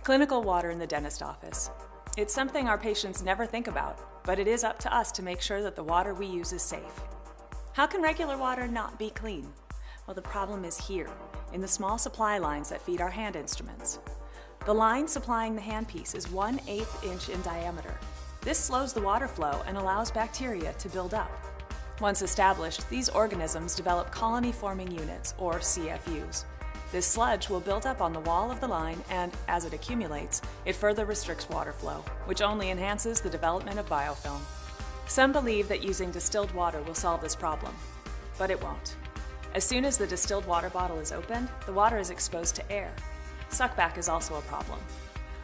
Clinical water in the dentist office. It's something our patients never think about, but it is up to us to make sure that the water we use is safe. How can regular water not be clean? Well, the problem is here, in the small supply lines that feed our hand instruments. The line supplying the handpiece is 1/8 inch in diameter. This slows the water flow and allows bacteria to build up. Once established, these organisms develop colony-forming units, or CFUs. This sludge will build up on the wall of the line and, as it accumulates, it further restricts water flow, which only enhances the development of biofilm. Some believe that using distilled water will solve this problem, but it won't. As soon as the distilled water bottle is opened, the water is exposed to air. Suckback is also a problem.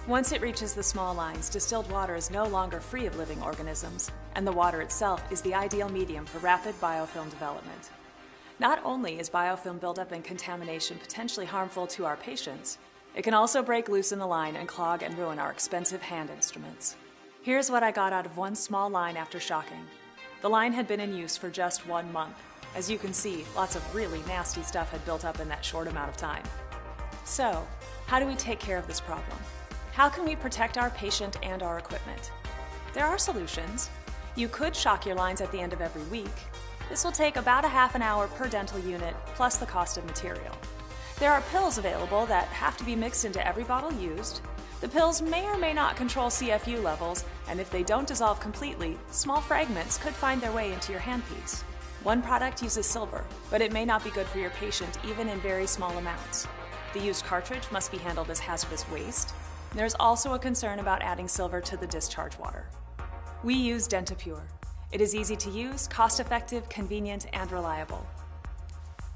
Once it reaches the small lines, distilled water is no longer free of living organisms, and the water itself is the ideal medium for rapid biofilm development. Not only is biofilm buildup and contamination potentially harmful to our patients, it can also break loose in the line and clog and ruin our expensive hand instruments. Here's what I got out of one small line after shocking. The line had been in use for just 1 month. As you can see, lots of really nasty stuff had built up in that short amount of time. So, how do we take care of this problem? How can we protect our patient and our equipment? There are solutions. You could shock your lines at the end of every week. This will take about a half an hour per dental unit, plus the cost of material. There are pills available that have to be mixed into every bottle used. The pills may or may not control CFU levels, and if they don't dissolve completely, small fragments could find their way into your handpiece. One product uses silver, but it may not be good for your patient even in very small amounts. The used cartridge must be handled as hazardous waste. There's also a concern about adding silver to the discharge water. We use DentaPure. It is easy to use, cost-effective, convenient, and reliable.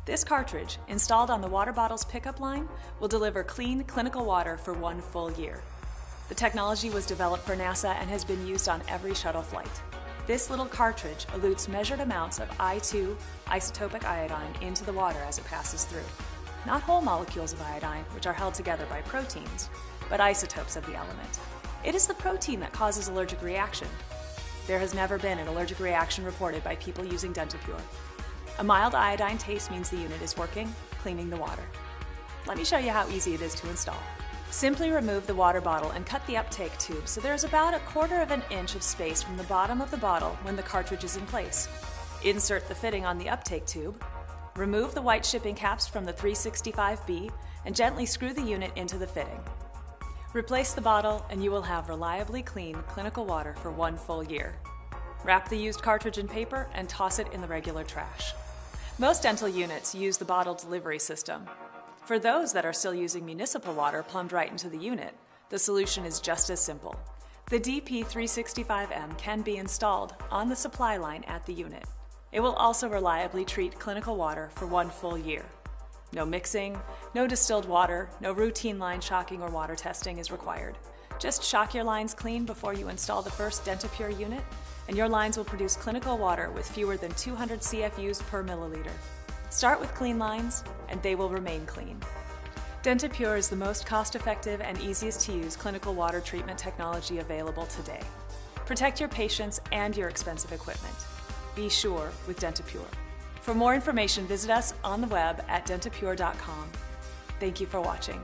This cartridge, installed on the water bottle's pickup line, will deliver clean, clinical water for 1 full year. The technology was developed for NASA and has been used on every shuttle flight. This little cartridge elutes measured amounts of I2 isotopic iodine into the water as it passes through. Not whole molecules of iodine, which are held together by proteins, but isotopes of the element. It is the protein that causes allergic reaction. There has never been an allergic reaction reported by people using DentaPure. A mild iodine taste means the unit is working, cleaning the water. Let me show you how easy it is to install. Simply remove the water bottle and cut the uptake tube so there is about 1/4 inch of space from the bottom of the bottle when the cartridge is in place. Insert the fitting on the uptake tube, remove the white shipping caps from the 365B, and gently screw the unit into the fitting. Replace the bottle and you will have reliably clean clinical water for 1 full year. Wrap the used cartridge in paper and toss it in the regular trash. Most dental units use the bottle delivery system. For those that are still using municipal water plumbed right into the unit, the solution is just as simple. The DP365M can be installed on the supply line at the unit. It will also reliably treat clinical water for 1 full year. No mixing, no distilled water, no routine line shocking or water testing is required. Just shock your lines clean before you install the first DentaPure unit, and your lines will produce clinical water with fewer than 200 CFUs per milliliter. Start with clean lines, and they will remain clean. DentaPure is the most cost-effective and easiest to use clinical water treatment technology available today. Protect your patients and your expensive equipment. Be sure with DentaPure. For more information, visit us on the web at dentapure.com. Thank you for watching.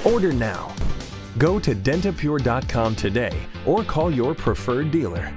Order now. Go to dentapure.com today or call your preferred dealer.